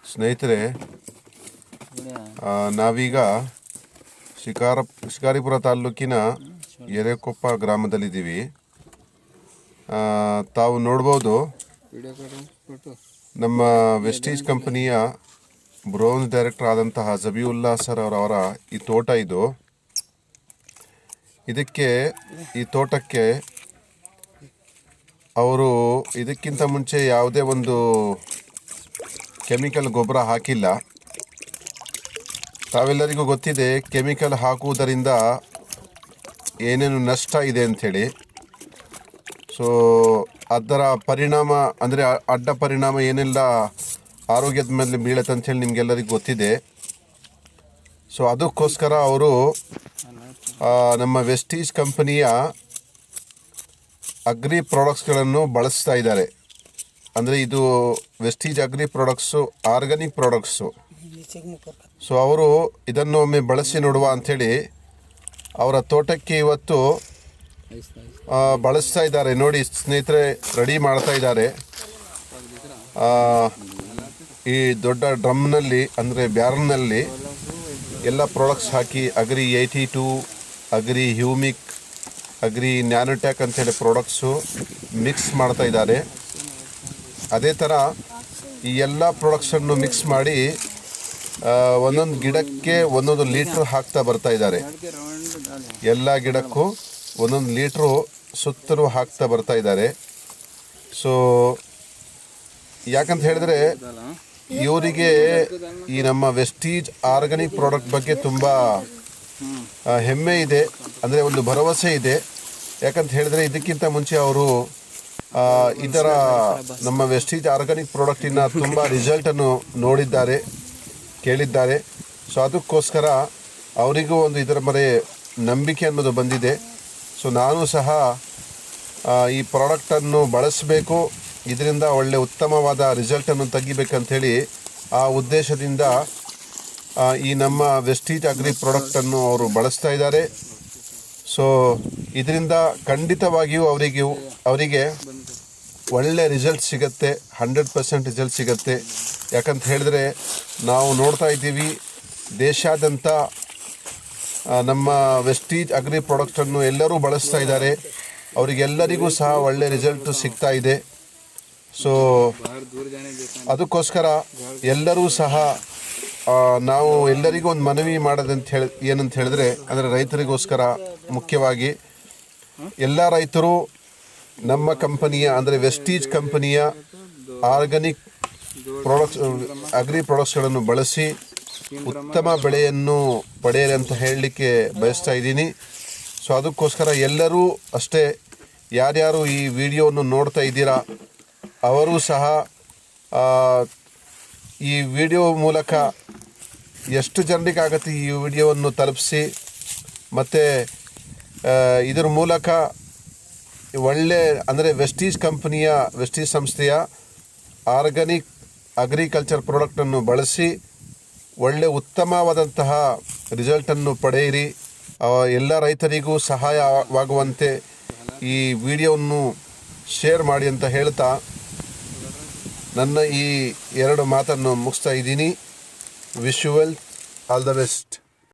ಸ್ನೇಹಿತರೆ, ನಾವೀಗ ಶಿಕಾರಿಪುರ ತಾಲೂಕಿನ ಎರೆಕೊಪ್ಪ ಗ್ರಾಮದಲ್ಲಿದ್ದೀವಿ. ತಾವು ನೋಡ್ಬೋದು, ನಮ್ಮ ವೆಸ್ಟೀಜ್ ಕಂಪನಿಯ ಬ್ರೋನ್ಸ್ ಡೈರೆಕ್ಟರ್ ಆದಂತಹ ಜಬೀವುಲ್ಲಾ ಸರ್ ಅವರ ಈ ತೋಟ ಇದು. ಈ ತೋಟಕ್ಕೆ ಅವರು ಇದಕ್ಕಿಂತ ಮುಂಚೆ ಯಾವುದೇ ಒಂದು ಕೆಮಿಕಲ್ ಗೊಬ್ಬರ ಹಾಕಿಲ್ಲ. ತಾವೆಲ್ಲರಿಗೂ ಗೊತ್ತಿದೆ ಕೆಮಿಕಲ್ ಹಾಕುವುದರಿಂದ ಏನೇನು ನಷ್ಟ ಇದೆ ಅಂಥೇಳಿ. ಸೊ ಅದರ ಪರಿಣಾಮ ಅಂದರೆ ಅಡ್ಡ ಪರಿಣಾಮ ಏನೆಲ್ಲ ಆರೋಗ್ಯದ ಮೇಲೆ ಬೀಳುತ್ತೆ ಅಂಥೇಳಿ ನಿಮಗೆಲ್ಲರಿಗೂ ಗೊತ್ತಿದೆ. ಸೊ ಅದಕ್ಕೋಸ್ಕರ ಅವರು ನಮ್ಮ ವೆಸ್ಟೀಜ್ ಕಂಪನಿಯ ಅಗ್ರಿ ಪ್ರಾಡಕ್ಟ್ಸ್ಗಳನ್ನು ಬಳಸ್ತಾ ಇದ್ದಾರೆ. ಅಂದರೆ ಇದು Vestige agri products organic products. So ಅವರು ಇದನ್ನು ಒಮ್ಮೆ ಬಳಸಿ ನೋಡುವ ಅಂಥೇಳಿ ಅವರ ತೋಟಕ್ಕೆ ಇವತ್ತು ಬಳಸ್ತಾ ಇದ್ದಾರೆ. ನೋಡಿ ಸ್ನೇಹಿತರೆ, ರೆಡಿ ಮಾಡ್ತಾ ಇದ್ದಾರೆ. ಈ ದೊಡ್ಡ ಡ್ರಮ್ನಲ್ಲಿ ಅಂದರೆ ಬ್ಯಾರನ್ನಲ್ಲಿ ಎಲ್ಲ ಪ್ರಾಡಕ್ಟ್ಸ್ ಹಾಕಿ ಅಗ್ರಿ 82, ಅಗ್ರಿ ಹ್ಯೂಮಿಕ್, ಅಗ್ರಿ ನ್ಯಾನೋಟ್ಯಾಕ್ ಅಂತೇಳಿ ಪ್ರಾಡಕ್ಟ್ಸು ಮಿಕ್ಸ್ ಮಾಡ್ತಾ ಇದ್ದಾರೆ. ಅದೇ ಥರ ಈ ಎಲ್ಲ ಪ್ರಾಡಕ್ಟ್ಸನ್ನು ಮಿಕ್ಸ್ ಮಾಡಿ ಒಂದೊಂದು ಗಿಡಕ್ಕೆ ಒಂದೊಂದು ಲೀಟ್ರ್ ಹಾಕ್ತಾ ಬರ್ತಾ ಇದ್ದಾರೆ. ಎಲ್ಲ ಗಿಡಕ್ಕೂ ಒಂದೊಂದು ಲೀಟ್ರು ಸುತ್ತಲೂ ಹಾಕ್ತಾ ಬರ್ತಾ ಇದ್ದಾರೆ. ಸೊ ಯಾಕಂತ ಹೇಳಿದ್ರೆ ಇವರಿಗೆ ಈ ನಮ್ಮ ವೆಸ್ಟೀಜ್ ಆರ್ಗಾನಿಕ್ ಪ್ರಾಡಕ್ಟ್ ಬಗ್ಗೆ ತುಂಬ ಹೆಮ್ಮೆ ಇದೆ, ಅಂದರೆ ಒಂದು ಭರವಸೆ ಇದೆ. ಯಾಕಂತ ಹೇಳಿದ್ರೆ ಇದಕ್ಕಿಂತ ಮುಂಚೆ ಅವರು ಇದರ ನಮ್ಮ ವೆಸ್ಟೀಜ್ ಆರ್ಗಾನಿಕ್ ಪ್ರಾಡಕ್ಟಿನ ತುಂಬ ರಿಸಲ್ಟನ್ನು ನೋಡಿದ್ದಾರೆ, ಕೇಳಿದ್ದಾರೆ. ಸೊ ಅದಕ್ಕೋಸ್ಕರ ಅವರಿಗೂ ಒಂದು ಇದರ ಮೇಲೆ ನಂಬಿಕೆ ಅನ್ನೋದು ಬಂದಿದೆ. ಸೊ ನಾನು ಸಹ ಈ ಪ್ರಾಡಕ್ಟನ್ನು ಬಳಸಬೇಕು, ಇದರಿಂದ ಒಳ್ಳೆ ಉತ್ತಮವಾದ ರಿಸಲ್ಟನ್ನು ತೆಗಿಬೇಕಂಥೇಳಿ ಆ ಉದ್ದೇಶದಿಂದ ಈ ನಮ್ಮ ವೆಸ್ಟೀಜ್ ಅಗ್ರಿ ಪ್ರಾಡಕ್ಟನ್ನು ಅವರು ಬಳಸ್ತಾ ಇದ್ದಾರೆ. ಸೊ ಇದರಿಂದ ಖಂಡಿತವಾಗಿಯೂ ಅವರಿಗೆ ಒಳ್ಳೆ ರಿಸಲ್ಟ್ ಸಿಗುತ್ತೆ, 100% ರಿಸಲ್ಟ್ ಸಿಗುತ್ತೆ. ಯಾಕಂತ ಹೇಳಿದ್ರೆ ನಾವು ನೋಡ್ತಾ ಇದ್ದೀವಿ ದೇಶಾದ್ಯಂತ ನಮ್ಮ ವೆಸ್ಟೀಜ್ ಅಗ್ರಿ ಪ್ರಾಡಕ್ಟನ್ನು ಎಲ್ಲರೂ ಬಳಸ್ತಾ ಇದ್ದಾರೆ. ಅವರಿಗೆಲ್ಲರಿಗೂ ಸಹ ಒಳ್ಳೆ ರಿಸಲ್ಟ್ ಸಿಗ್ತಾ ಇದೆ. ಸೊ ಅದಕ್ಕೋಸ್ಕರ ಎಲ್ಲರೂ ಸಹ ನಾವು ಎಲ್ಲರಿಗೂ ಒಂದು ಮನವಿ ಏನಂತ ಹೇಳಿದ್ರೆ, ಅಂದರೆ ರೈತರಿಗೋಸ್ಕರ ಮುಖ್ಯವಾಗಿ ಎಲ್ಲ ರೈತರು ನಮ್ಮ ಕಂಪನಿಯ ಅಂದರೆ ವೆಸ್ಟೀಜ್ ಕಂಪನಿಯ ಆರ್ಗಾನಿಕ್ ಪ್ರಾಡಕ್ಟ್ಸ್ ಅಗ್ರಿ ಪ್ರಾಡಕ್ಟ್ಸ್ಗಳನ್ನು ಬಳಸಿ ಉತ್ತಮ ಬೆಳೆಯನ್ನು ಪಡೆಯಲಿ ಅಂತ ಹೇಳಲಿಕ್ಕೆ ಬಯಸ್ತಾ ಇದ್ದೀನಿ. ಸೊ ಅದಕ್ಕೋಸ್ಕರ ಎಲ್ಲರೂ ಅಷ್ಟೇ, ಯಾರ್ಯಾರು ಈ ವಿಡಿಯೋವನ್ನು ನೋಡ್ತಾ ಇದ್ದೀರಾ ಅವರೂ ಸಹ ಈ ವಿಡಿಯೋ ಮೂಲಕ ಎಷ್ಟು ಜನರಿಗಾಗತ್ತೆ ಈ ವಿಡಿಯೋವನ್ನು ತಲುಪಿಸಿ, ಮತ್ತು ಇದರ ಮೂಲಕ ಒಳ್ಳೆ ಅಂದರೆ ವೆಸ್ಟೀಜ್ ಸಂಸ್ಥೆಯ ಆರ್ಗಾನಿಕ್ ಅಗ್ರಿಕಲ್ಚರ್ ಪ್ರಾಡಕ್ಟನ್ನು ಬಳಸಿ ಒಳ್ಳೆ ಉತ್ತಮವಾದಂತಹ ರಿಸಲ್ಟನ್ನು ಪಡೆಯಿರಿ. ಎಲ್ಲ ರೈತರಿಗೂ ಸಹಾಯವಾಗುವಂತೆ ಈ ವಿಡಿಯೋವನ್ನು ಶೇರ್ ಮಾಡಿ ಅಂತ ಹೇಳ್ತಾ ನನ್ನ ಈ 2 ಮಾತನ್ನು ಮುಗಿಸ್ತಾ ಇದ್ದೀನಿ. Wish you well, all the best.